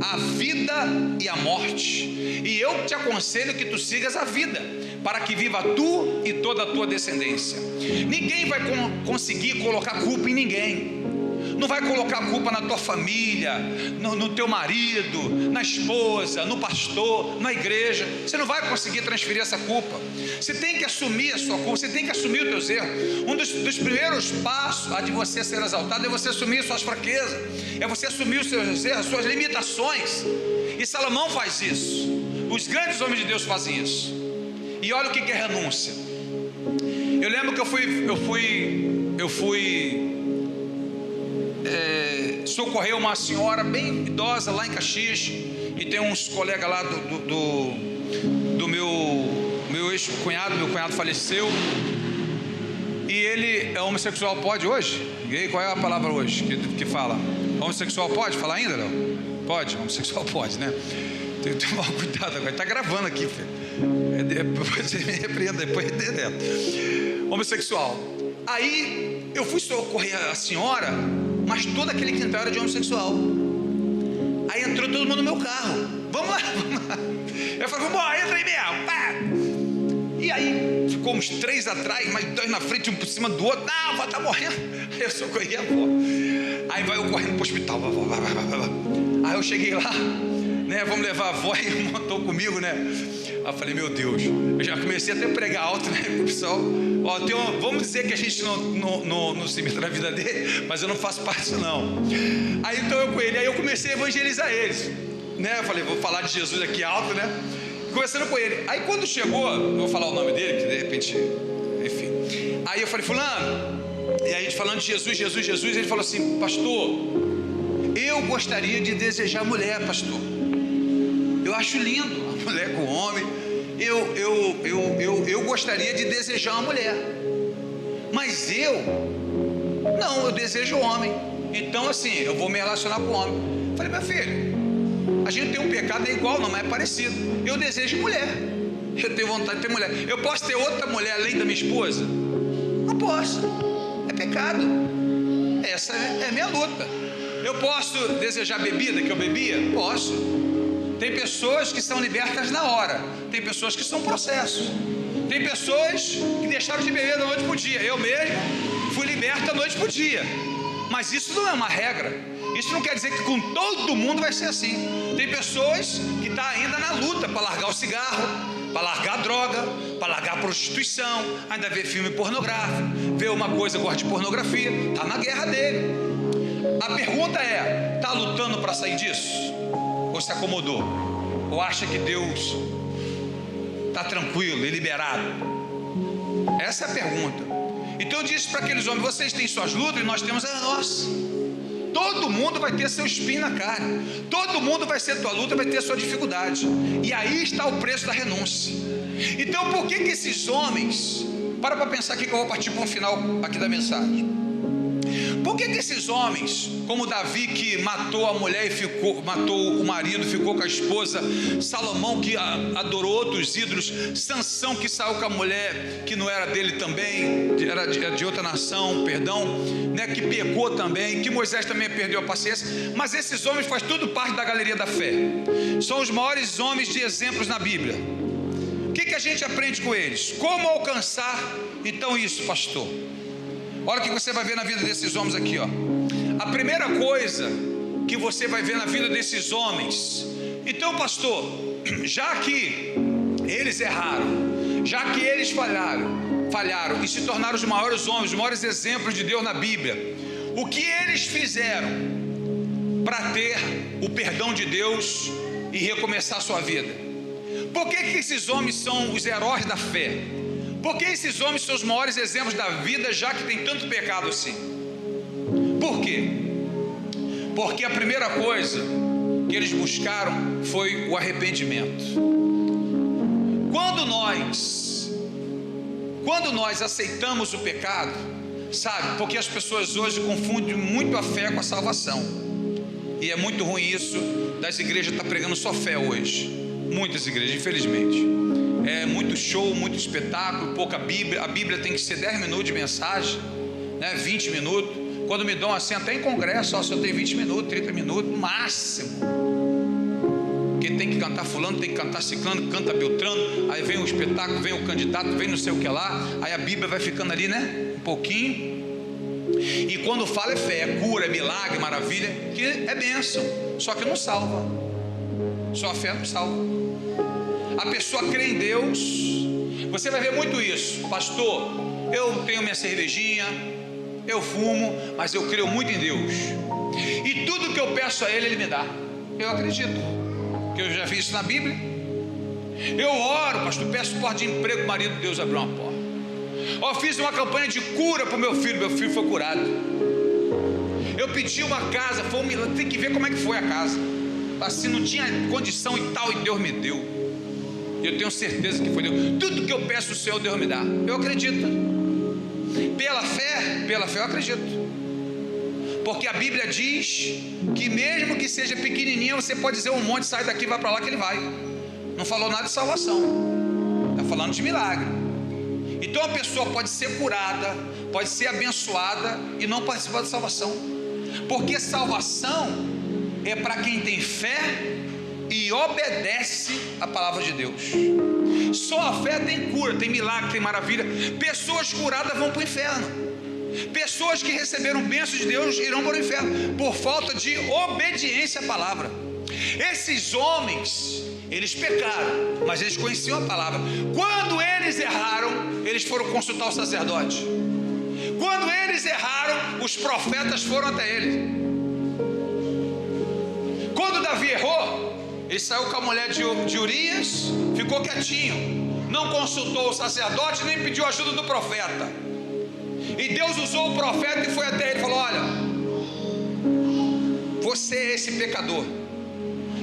a vida e a morte. E eu te aconselho que tu sigas a vida, para que viva tu e toda a tua descendência. Ninguém vai conseguir colocar culpa em ninguém. Não vai colocar a culpa na tua família, no teu marido, na esposa, no pastor, na igreja. Você não vai conseguir transferir essa culpa. Você tem que assumir a sua culpa, você tem que assumir os teus erros. Um dos primeiros passos de você ser exaltado é você assumir suas fraquezas, é você assumir os seus erros, as suas limitações. E Salomão faz isso. Os grandes homens de Deus fazem isso. E olha o que é renúncia. Eu lembro que eu fui socorrer uma senhora bem idosa lá em Caxias, e tem uns colegas lá do meu ex-cunhado. Meu cunhado faleceu, e ele é homossexual. Pode hoje? Gay, qual é a palavra hoje que fala? Homossexual pode falar ainda, não? Pode, homossexual pode, né? Tem que tomar cuidado agora, está gravando aqui, filho. Você me repreenda depois direto. Homossexual. Aí eu fui socorrer a senhora, mas todo aquele quintal era de homossexual. Aí entrou todo mundo no meu carro. Vamos lá. Eu falei, vamos lá, entra aí mesmo. Pá. E aí ficou uns 3 atrás, mas 2 na frente, um por cima do outro. Não, a avó tá morrendo. Aí eu socorri a avó. Aí vai eu correndo pro hospital. Aí eu cheguei lá, né? Vamos levar a avó, e montou comigo, né? Aí eu falei, meu Deus, eu já comecei até a pregar alto, né, com o pessoal. Ó, vamos dizer que a gente não se mete na vida dele, mas eu não faço parte disso não. Aí então eu com ele, aí eu comecei a evangelizar eles, né? Eu falei, vou falar de Jesus aqui alto, né? Conversando com ele. Aí quando chegou, eu vou falar o nome dele, que de repente, enfim. Aí eu falei, fulano, e aí a gente falando de Jesus, ele falou assim, pastor, eu gostaria de desejar mulher, pastor. Eu acho lindo a mulher com o homem. Eu gostaria de desejar uma mulher. Mas eu desejo homem. Então assim, eu vou me relacionar com o homem. Falei, meu filho, a gente tem um pecado, é igual, não é parecido. Eu desejo mulher. Eu tenho vontade de ter mulher. Eu posso ter outra mulher além da minha esposa? Não posso. É pecado. Essa é a minha luta. Eu posso desejar bebida que eu bebia? Posso. Tem pessoas que são libertas na hora. Tem pessoas que são processos. Tem pessoas que deixaram de beber da noite para o dia. Eu mesmo fui liberto da noite para o dia. Mas isso não é uma regra. Isso não quer dizer que com todo mundo vai ser assim. Tem pessoas que estão ainda na luta para largar o cigarro, para largar a droga, para largar a prostituição, ainda vê filme pornográfico, vê uma coisa, gosta de pornografia, está na guerra dele. A pergunta é, está lutando para sair disso? Ou se acomodou? Ou acha que Deus está tranquilo e liberado? Essa é a pergunta. Então eu disse para aqueles homens, vocês têm suas lutas e nós temos as nossas. Todo mundo vai ter seu espinho na carne. Todo mundo vai ser tua luta, vai ter sua dificuldade. E aí está o preço da renúncia. Então por que esses homens... Para pensar aqui que eu vou partir para um final aqui da mensagem. Por que esses homens, como Davi, que matou a mulher e matou o marido, ficou com a esposa, Salomão, que adorou outros ídolos, Sansão, que saiu com a mulher que não era dele também, era de outra nação, perdão, né, que pecou também, que Moisés também perdeu a paciência, mas esses homens fazem tudo parte da galeria da fé, são os maiores homens de exemplos na Bíblia. O que a gente aprende com eles? Como alcançar então isso, pastor? Olha o que você vai ver na vida desses homens aqui, ó. A primeira coisa que você vai ver na vida desses homens. Então, pastor, já que eles erraram, já que eles falharam e se tornaram os maiores homens, os maiores exemplos de Deus na Bíblia, o que eles fizeram para ter o perdão de Deus e recomeçar a sua vida? Por que esses homens são os heróis da fé? Por que esses homens são os maiores exemplos da vida, já que tem tanto pecado assim? Por quê? Porque a primeira coisa que eles buscaram foi o arrependimento. Quando nós aceitamos o pecado, sabe? Porque as pessoas hoje confundem muito a fé com a salvação. E é muito ruim isso das igrejas estar pregando só fé hoje. Muitas igrejas, infelizmente. É muito show, muito espetáculo, pouca Bíblia. A Bíblia tem que ser 10 minutos de mensagem, né? 20 minutos. Quando me dão assim, até em congresso, só tem 20 minutos, 30 minutos, no máximo. Porque tem que cantar fulano, tem que cantar ciclano, canta Beltrano. Aí vem o espetáculo, vem o candidato, vem não sei o que lá. Aí a Bíblia vai ficando ali, né? Um pouquinho. E quando fala é fé, é cura, é milagre, maravilha, que é bênção, só que não salva. Só a fé não salva. A pessoa crê em Deus. Você vai ver muito isso. Pastor, eu tenho minha cervejinha, eu fumo, mas eu creio muito em Deus, e tudo que eu peço a Ele me dá. Eu acredito, que eu já vi isso na Bíblia. Eu oro, pastor, peço porta de emprego, marido, Deus abriu uma porta. Eu fiz uma campanha de cura para o meu filho foi curado. Eu pedi uma casa, foi um milagre. Tem que ver como é que foi a casa, assim, não tinha condição e tal, e Deus me deu. Eu tenho certeza que foi Deus. Tudo que eu peço ao Senhor, Deus me dá. Eu acredito. Pela fé eu acredito. Porque a Bíblia diz que mesmo que seja pequenininha, você pode dizer um monte, sai daqui, vai para lá, que ele vai. Não falou nada de salvação, está falando de milagre. Então a pessoa pode ser curada, pode ser abençoada e não participar da salvação. Porque salvação é para quem tem fé e obedece a palavra de Deus. Só a fé tem cura, tem milagre, tem maravilha. Pessoas curadas vão para o inferno. Pessoas que receberam bênçãos de Deus irão para o inferno por falta de obediência à palavra. Esses homens, eles pecaram, mas eles conheciam a palavra. Quando eles erraram, eles foram consultar o sacerdote. Quando eles erraram, os profetas foram até ele. Quando Davi errou, ele saiu com a mulher de Urias, ficou quietinho, não consultou o sacerdote, nem pediu ajuda do profeta. E Deus usou o profeta e foi até ele e falou: olha, você é esse pecador,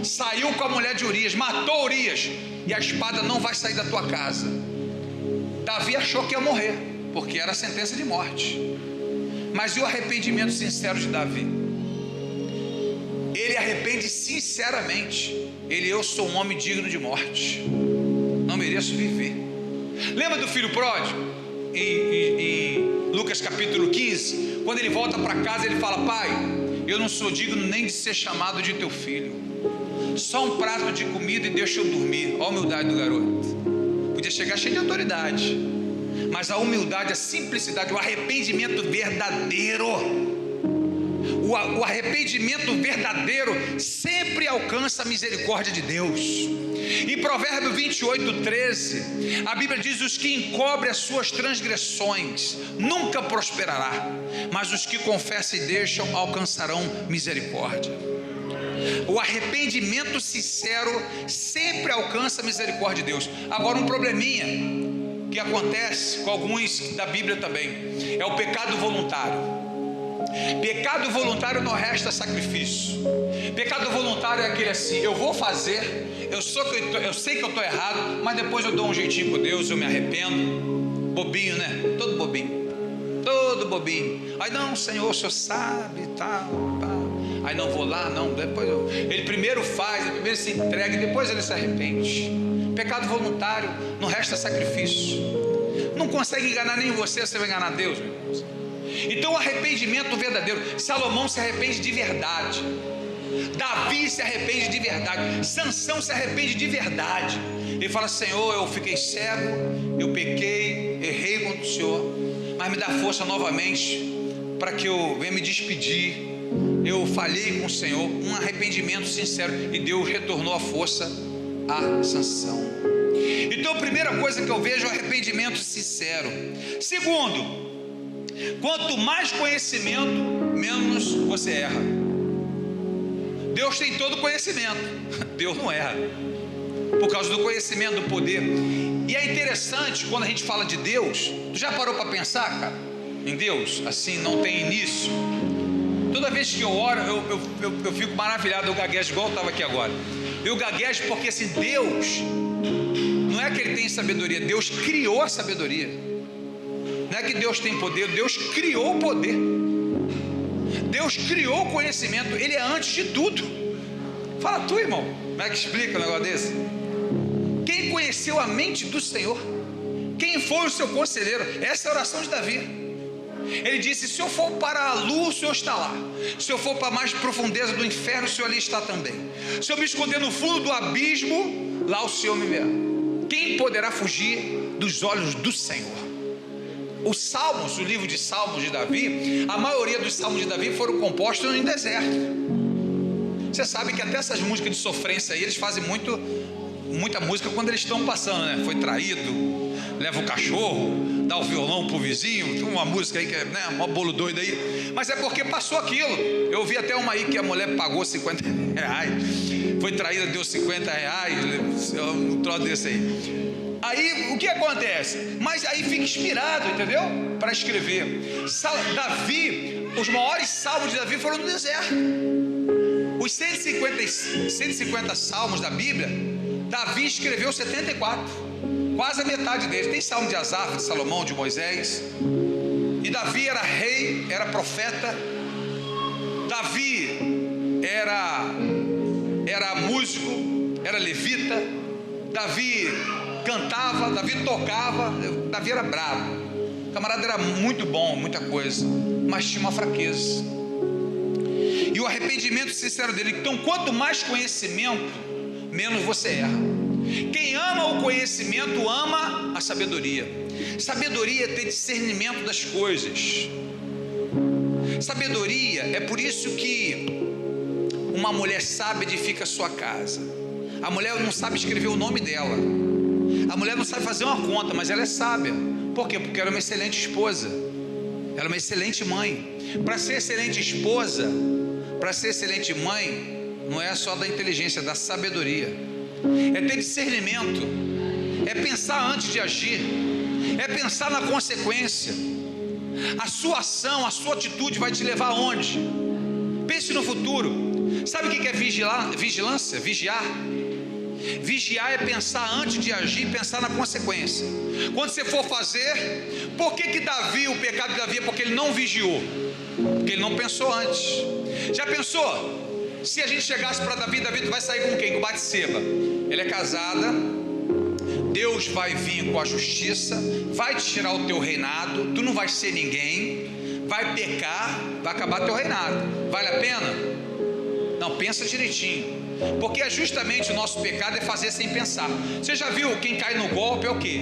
saiu com a mulher de Urias, matou Urias, e a espada não vai sair da tua casa. Davi achou que ia morrer, porque era a sentença de morte. Mas e o arrependimento sincero de Davi? Ele arrepende sinceramente. Eu sou um homem digno de morte, não mereço viver. Lembra do filho pródigo? Em Lucas capítulo 15, quando ele volta para casa, ele fala: pai, eu não sou digno nem de ser chamado de teu filho, só um prato de comida e deixa eu dormir. Olha a humildade do garoto. Podia chegar cheio de autoridade, mas a humildade, a simplicidade, o arrependimento verdadeiro. O arrependimento verdadeiro sempre alcança a misericórdia de Deus. Em Provérbio 28:13, a Bíblia diz: os que encobrem as suas transgressões nunca prosperará, mas os que confessam e deixam alcançarão misericórdia. O arrependimento sincero sempre alcança a misericórdia de Deus. Agora, um probleminha que acontece com alguns da Bíblia também é o pecado voluntário. Pecado voluntário não resta sacrifício. Pecado voluntário é aquele assim: eu vou fazer, eu sei que eu estou errado, mas depois eu dou um jeitinho com Deus, eu me arrependo. Bobinho, né? Todo bobinho. Aí não, Senhor, o Senhor sabe e tal. Aí não vou lá, não. Depois ele primeiro faz, ele primeiro se entrega e depois ele se arrepende. Pecado voluntário não resta sacrifício. Não consegue enganar nem você vai enganar Deus, meu irmão. Então o arrependimento verdadeiro, Salomão se arrepende de verdade, Davi se arrepende de verdade, Sansão se arrepende de verdade. Ele fala: Senhor, eu fiquei cego, eu pequei, errei contra o Senhor, mas me dá força novamente para que eu venha me despedir. Eu falhei com o Senhor. Um arrependimento sincero, e Deus retornou a força a Sansão. Então a primeira coisa que eu vejo é o arrependimento sincero. Segundo, quanto mais conhecimento, menos você erra. Deus tem todo conhecimento, Deus não erra, por causa do conhecimento, do poder. E é interessante quando a gente fala de Deus. Tu já parou para pensar, cara, em Deus? Assim, não tem início. Toda vez que eu oro, eu fico maravilhado. Eu gaguejo igual eu estava aqui agora. Eu gaguejo porque assim, Deus, não é que Ele tem sabedoria, Deus criou a sabedoria. Não é que Deus tem poder, Deus criou o poder. Deus criou o conhecimento, Ele é antes de tudo. Fala tu, irmão, como é que explica um negócio desse? Quem conheceu a mente do Senhor? Quem foi o seu conselheiro? Essa é a oração de Davi. Ele disse: se eu for para a lua, o Senhor está lá. Se eu for para a mais profundeza do inferno, o Senhor ali está também. Se eu me esconder no fundo do abismo, lá o Senhor me verá. Quem poderá fugir dos olhos do Senhor? os Salmos, o livro de Salmos de Davi, a maioria dos Salmos de Davi foram compostos em deserto. Você sabe que até essas músicas de sofrência aí, eles fazem muita música quando eles estão passando, né? Foi traído, leva o cachorro, dá o violão pro vizinho. Tem uma música aí que é, né, um bolo doido aí, mas é porque passou aquilo. Eu vi até uma aí que a mulher pagou 50 reais, foi traída, deu 50 reais, um troço desse aí. Aí o que acontece? Mas aí fica inspirado, entendeu? Para escrever. Davi, os maiores salmos de Davi foram no deserto. Os 150 salmos da Bíblia, Davi escreveu 74, quase a metade deles. Tem salmo de Asaf, de Salomão, de Moisés. E Davi era rei, era profeta. Davi era músico, era levita. Davi cantava, Davi tocava. Davi era bravo. O camarada era muito bom, muita coisa, mas tinha uma fraqueza. E o arrependimento sincero dele. Então, quanto mais conhecimento, menos você erra. Quem ama o conhecimento ama a sabedoria. Sabedoria é ter discernimento das coisas. Sabedoria é por isso que uma mulher sábia edifica a sua casa. A mulher não sabe escrever o nome dela. A mulher não sabe fazer uma conta, mas ela é sábia. Por quê? Porque ela é uma excelente esposa. Ela é uma excelente mãe. Para ser excelente esposa, para ser excelente mãe, não é só da inteligência, é da sabedoria. É ter discernimento, é pensar antes de agir, é pensar na consequência. A sua ação, a sua atitude vai te levar aonde? Pense no futuro. Sabe o que é vigilância? Vigiar. Vigiar é pensar antes de agir, pensar na consequência. Quando você for fazer, por que Davi, o pecado de Davi é porque ele não vigiou? Porque ele não pensou antes. Já pensou? Se a gente chegasse para Davi, Davi vai sair com quem? Com Batseba. Ele é casada, Deus vai vir com a justiça, vai te tirar o teu reinado, tu não vai ser ninguém, vai pecar, vai acabar teu reinado. Vale a pena? Não, pensa direitinho. Porque é justamente o nosso pecado é fazer sem pensar. Você já viu quem cai no golpe é o quê?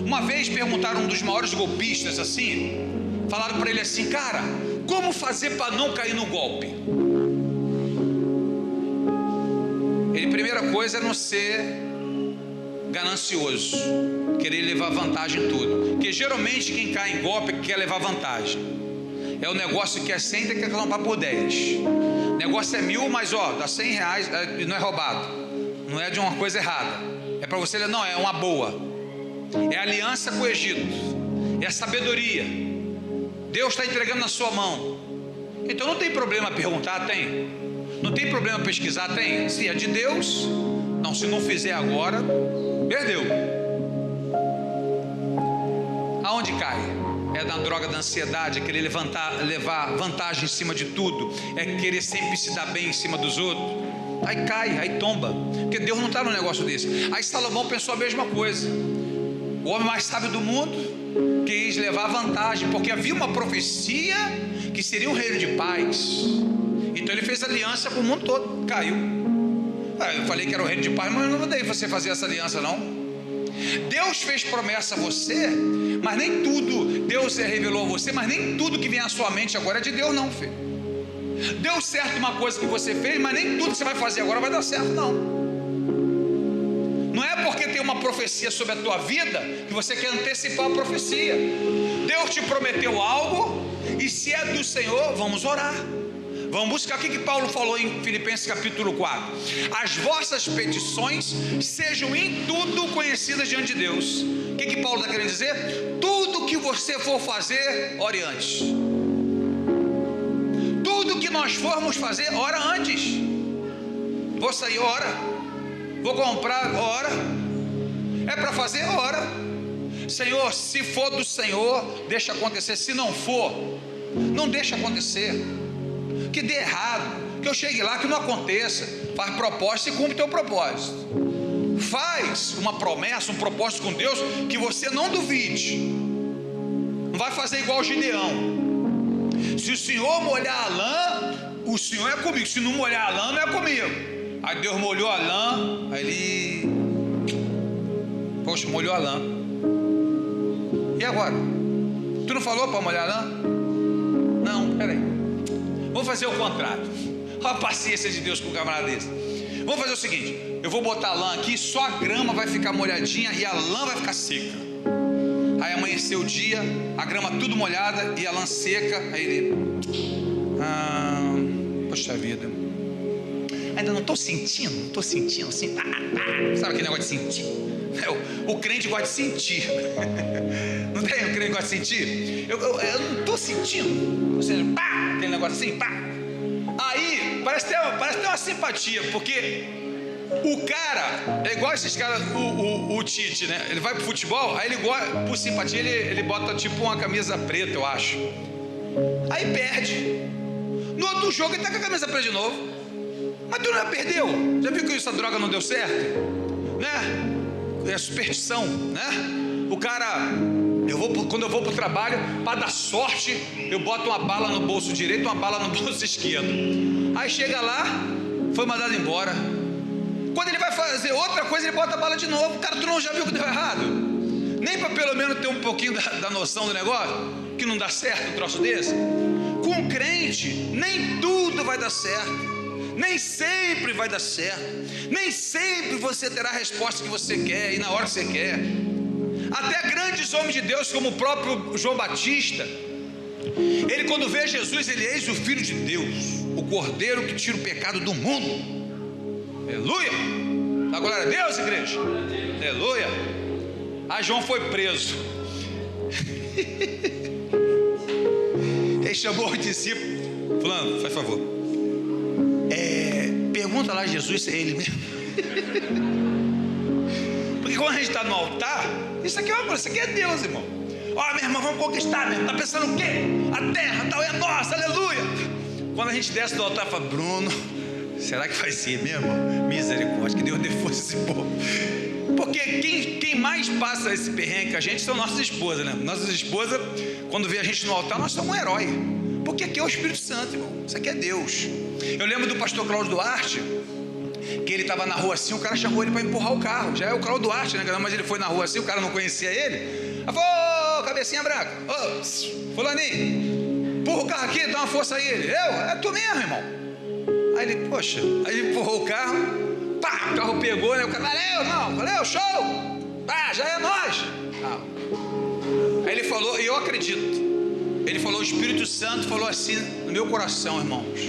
Uma vez perguntaram um dos maiores golpistas assim, falaram para ele assim: cara, como fazer para não cair no golpe? Ele, primeira coisa é não ser ganancioso, querer levar vantagem em tudo. Porque geralmente quem cai em golpe quer levar vantagem. É o negócio que é 100 e quer comprar por 10. O negócio é 1.000, mas dá 100 reais, não é roubado, não é de uma coisa errada, é para você, não, é uma boa. É aliança com o Egito, é a sabedoria. Deus está entregando na sua mão. Então não tem problema perguntar, tem? Não tem problema pesquisar, tem? Se é de Deus, não, se não fizer agora, perdeu. Aonde cai? É na droga da ansiedade, é querer levar vantagem em cima de tudo, é querer sempre se dar bem em cima dos outros. Aí cai, aí tomba, porque Deus não está num negócio desse. Aí Salomão pensou a mesma coisa. O homem mais sábio do mundo quis levar vantagem, porque havia uma profecia que seria um reino de paz. Então ele fez aliança com o mundo todo, caiu. Eu falei que era o reino de paz, mas eu não mandei você fazer essa aliança não. Deus fez promessa a você, mas nem tudo, Deus revelou a você, mas nem tudo que vem à sua mente agora é de Deus não, filho. Deu certo uma coisa que você fez, mas nem tudo que você vai fazer agora vai dar certo não. Não é porque tem uma profecia sobre a tua vida que você quer antecipar a profecia. Deus te prometeu algo, e se é do Senhor, vamos orar. Vamos buscar o que Paulo falou em Filipenses capítulo 4. As vossas petições sejam em tudo conhecidas diante de Deus. O que Paulo está querendo dizer? Tudo que você for fazer, ore antes. Tudo que nós formos fazer, ora antes. Vou sair, ora. Vou comprar, ora. É para fazer, ora. Senhor, se for do Senhor, deixa acontecer. Se não for, não deixa acontecer. Que dê errado, que eu chegue lá, que não aconteça. Faz propósito e cumpre teu propósito. Faz uma promessa, um propósito com Deus que você não duvide. Não vai fazer igual o Gideão. Se o Senhor molhar a lã, o Senhor é comigo. Se não molhar a lã, não é comigo. Aí Deus molhou a lã, aí ele, poxa, molhou a lã. E agora? Tu não falou para molhar lã? Não, peraí. Vamos fazer o contrário. Olha a paciência de Deus com um camarada desse. Vamos fazer o seguinte: eu vou botar a lã aqui, só a grama vai ficar molhadinha e a lã vai ficar seca. Aí amanheceu o dia, a grama tudo molhada e a lã seca. Aí ele, poxa vida, ainda não estou sentindo assim, sabe aquele negócio de sentir? O crente gosta de sentir. Não tem? O crente gosta de sentir. Eu não estou sentindo. Ou seja, pá, aquele negócio assim, pá. Aí parece ter uma simpatia, porque o cara é igual esses caras, o Tite, né? Ele vai pro futebol, aí ele gosta, por simpatia, ele bota tipo uma camisa preta, eu acho. Aí perde. No outro jogo ele tá com a camisa preta de novo. Mas tu não perdeu? Já viu que essa droga não deu certo? Né? É superstição, né? O cara, quando eu vou pro trabalho, para dar sorte, eu boto uma bala no bolso direito, uma bala no bolso esquerdo. Aí chega lá, foi mandado embora. Quando ele vai fazer outra coisa, ele bota a bala de novo. Cara, tu não já viu que deu errado? Nem para pelo menos ter um pouquinho da noção do negócio, que não dá certo um troço desse. Com um crente, nem tudo vai dar certo. Nem sempre vai dar certo. Nem sempre você terá a resposta que você quer e na hora que você quer. Até grandes homens de Deus, como o próprio João Batista, ele, quando vê Jesus, ele: eis o Filho de Deus, o Cordeiro que tira o pecado do mundo. Aleluia! Dá glória a Deus, igreja. Aleluia! Aí João foi preso. Ele chamou o discípulo, fulano, faz favor, pergunta lá a Jesus se é ele mesmo. Porque quando a gente está no altar, isso aqui é uma coisa, isso aqui é Deus, irmão. Ó, meu irmão, vamos conquistar, meu irmão. Está pensando o quê? A terra tal é nossa, aleluia. Quando a gente desce do altar, fala: Bruno, será que vai ser mesmo? Misericórdia, que Deus dê força a esse povo. Porque quem mais passa esse perrengue com a gente são nossas esposas, né? Nossas esposas, quando vê a gente no altar, nós somos um herói. Porque aqui é o Espírito Santo, irmão. Isso aqui é Deus. Eu lembro do pastor Cláudio Duarte, que ele estava na rua assim, o cara chamou ele para empurrar o carro. Já é o Cláudio Duarte, né? Mas ele foi na rua assim, o cara não conhecia ele. Aí falou: ô, cabecinha branca, ô, fulaninho, empurra o carro aqui, dá uma força aí. Ele: é tu mesmo, irmão. Aí ele, poxa, aí ele empurrou o carro, pá, o carro pegou, né? O cara: valeu, irmão, valeu, show, pá, já é nós. Aí ele falou, e eu acredito, ele falou: o Espírito Santo falou assim no meu coração, irmãos: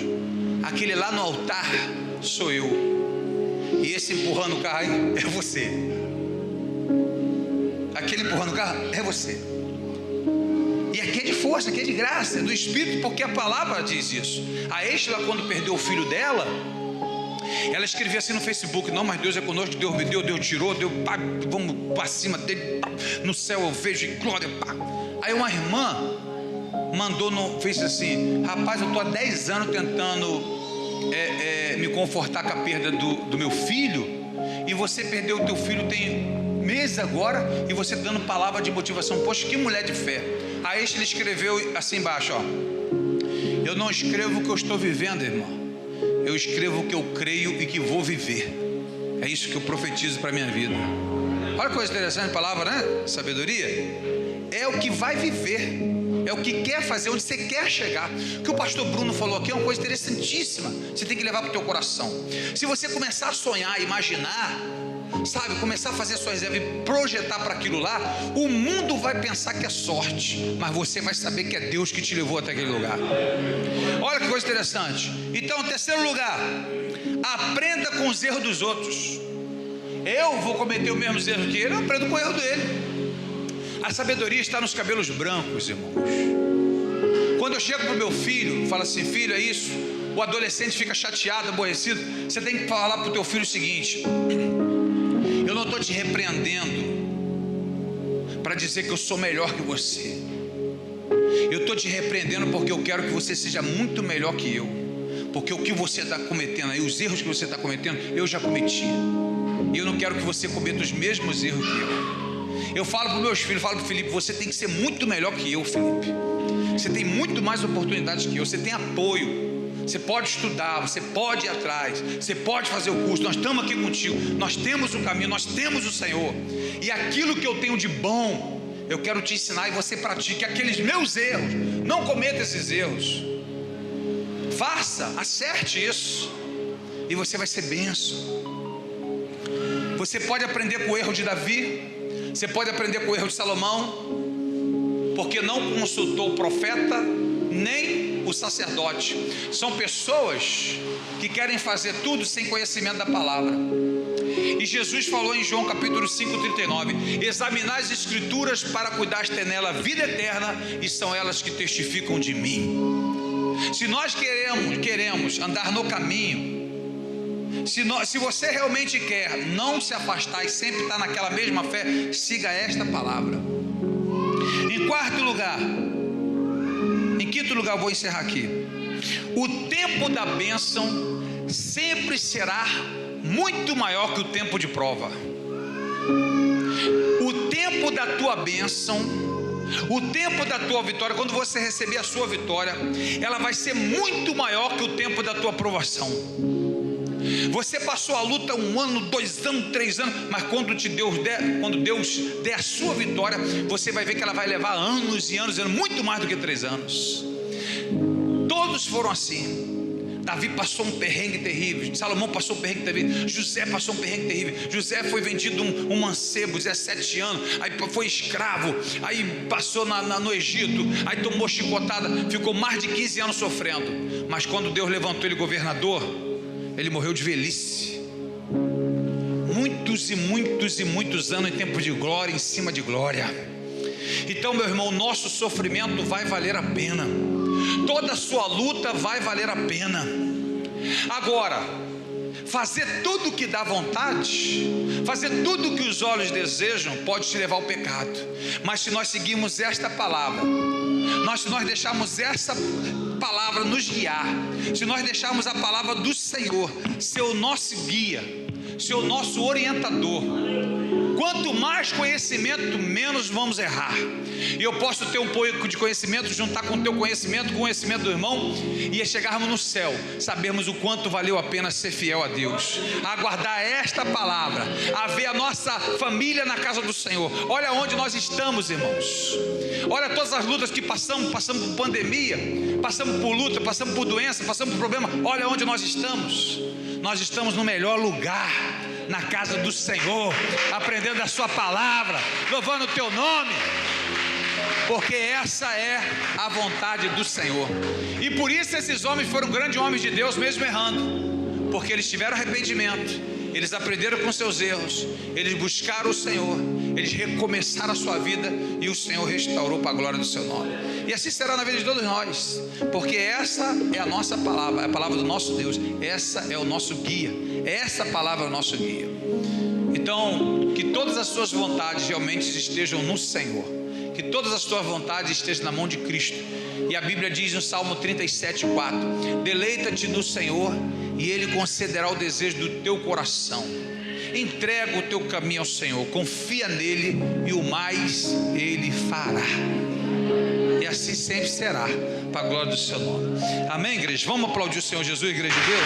aquele lá no altar sou eu, e esse empurrando o carro aí é você. Aquele empurrando o carro é você. E aqui é de força, aqui é de graça, é do Espírito, porque a palavra diz isso. A Estela, quando perdeu o filho dela, ela escrevia assim no Facebook: não, mas Deus é conosco, Deus me deu, Deus tirou, Deus, pá, vamos para cima dele, pá, no céu eu vejo glória, pá. Aí uma irmã mandou fez assim: rapaz, eu estou há 10 anos tentando me confortar com a perda do meu filho, e você perdeu o teu filho tem meses agora, e você dando palavra de motivação. Poxa, que mulher de fé. Aí ele escreveu assim embaixo, ó: eu não escrevo o que eu estou vivendo, irmão, eu escrevo o que eu creio e que vou viver. É isso que eu profetizo para a minha vida. Olha que coisa interessante a palavra, né? Sabedoria. É o que vai viver, é o que quer fazer, onde você quer chegar. O que o pastor Bruno falou aqui é uma coisa interessantíssima. Você tem que levar para o teu coração. Se você começar a sonhar, imaginar, sabe, começar a fazer suas reservas e projetar para aquilo lá, o mundo vai pensar que é sorte, mas você vai saber que é Deus que te levou até aquele lugar. Olha que coisa interessante. Então, terceiro lugar, aprenda com os erros dos outros. Eu vou cometer o mesmo erro que ele, eu aprendo com o erro dele. A sabedoria está nos cabelos brancos, irmãos. Quando eu chego para o meu filho, falo assim: filho, é isso. O adolescente fica chateado, aborrecido. Você tem que falar para o teu filho o seguinte: eu não estou te repreendendo para dizer que eu sou melhor que você. Eu estou te repreendendo porque eu quero que você seja muito melhor que eu. Porque o que você está cometendo aí, os erros que você está cometendo, eu já cometi. E eu não quero que você cometa os mesmos erros que eu. Eu falo para os meus filhos, falo para o Felipe: você tem que ser muito melhor que eu, Felipe. Você tem muito mais oportunidades que eu, você tem apoio, você pode estudar, você pode ir atrás, você pode fazer o curso, nós estamos aqui contigo, nós temos o caminho, nós temos o Senhor. E aquilo que eu tenho de bom, Eu quero te ensinar e você pratique aqueles meus erros. Não cometa esses erros. Faça, acerte isso, e você vai ser bênção. Você pode aprender com o erro de Davi, você pode aprender com o erro de Salomão, porque não consultou o profeta nem o sacerdote. São pessoas que querem fazer tudo sem conhecimento da palavra. E Jesus falou em João capítulo 5:39: examinai as escrituras para cuidar ter nela vida eterna, e são elas que testificam de mim. Se nós queremos andar no caminho, se você realmente quer não se afastar e sempre estar naquela mesma fé, siga esta palavra. Em quinto lugar, vou encerrar aqui. O tempo da bênção sempre será muito maior que o tempo de prova. O tempo da tua bênção, o tempo da tua vitória, quando você receber a sua vitória, ela vai ser muito maior que o tempo da tua provação. Você passou a luta 1 ano, 2 anos, 3 anos, mas quando Deus der a sua vitória, você vai ver que ela vai levar anos e anos, muito mais do que 3 anos. Todos foram assim. Davi passou um perrengue terrível, Salomão passou um perrengue terrível, José passou um perrengue terrível. José foi vendido um mancebo, 17 anos, aí foi escravo, aí passou no Egito, aí tomou chicotada, ficou mais de 15 anos sofrendo. Mas quando Deus levantou ele governador, ele morreu de velhice. Muitos anos em tempo de glória, em cima de glória. Então, meu irmão, nosso sofrimento vai valer a pena. Toda a sua luta vai valer a pena. Agora, fazer tudo o que dá vontade, fazer tudo o que os olhos desejam, pode te levar ao pecado. Mas se nós seguirmos esta palavra, se nós deixarmos essa palavra nos guiar, se nós deixarmos a palavra do Senhor ser o nosso guia, ser o nosso orientador, quanto mais conhecimento, menos vamos errar. E eu posso ter um pouco de conhecimento, juntar com o teu conhecimento, com o conhecimento do irmão, e chegarmos no céu, sabermos o quanto valeu a pena ser fiel a Deus, aguardar esta palavra, a ver a nossa família na casa do Senhor. Olha onde nós estamos, irmãos. Olha todas as lutas que passamos por pandemia, passamos por luta, passamos por doença, passamos por problema. Olha onde nós estamos. Nós estamos no melhor lugar, na casa do Senhor, aprendendo a sua palavra, louvando o teu nome, porque essa é a vontade do Senhor. E por isso esses homens foram grandes homens de Deus, mesmo errando, porque eles tiveram arrependimento, eles aprenderam com seus erros, eles buscaram o Senhor, eles recomeçaram a sua vida, e o Senhor restaurou para a glória do seu nome. E assim será na vida de todos nós, porque essa é a nossa palavra, é a palavra do nosso Deus, essa é o nosso guia, essa palavra é o nosso guia. Então, que todas as suas vontades realmente estejam no Senhor, que todas as tuas vontades estejam na mão de Cristo. E a Bíblia diz no Salmo 37:4: deleita-te no Senhor, e Ele concederá o desejo do teu coração. Entrega o teu caminho ao Senhor, confia nele, e o mais Ele fará. E assim sempre será, para a glória do seu nome. Amém, igreja? Vamos aplaudir o Senhor Jesus, igreja de Deus?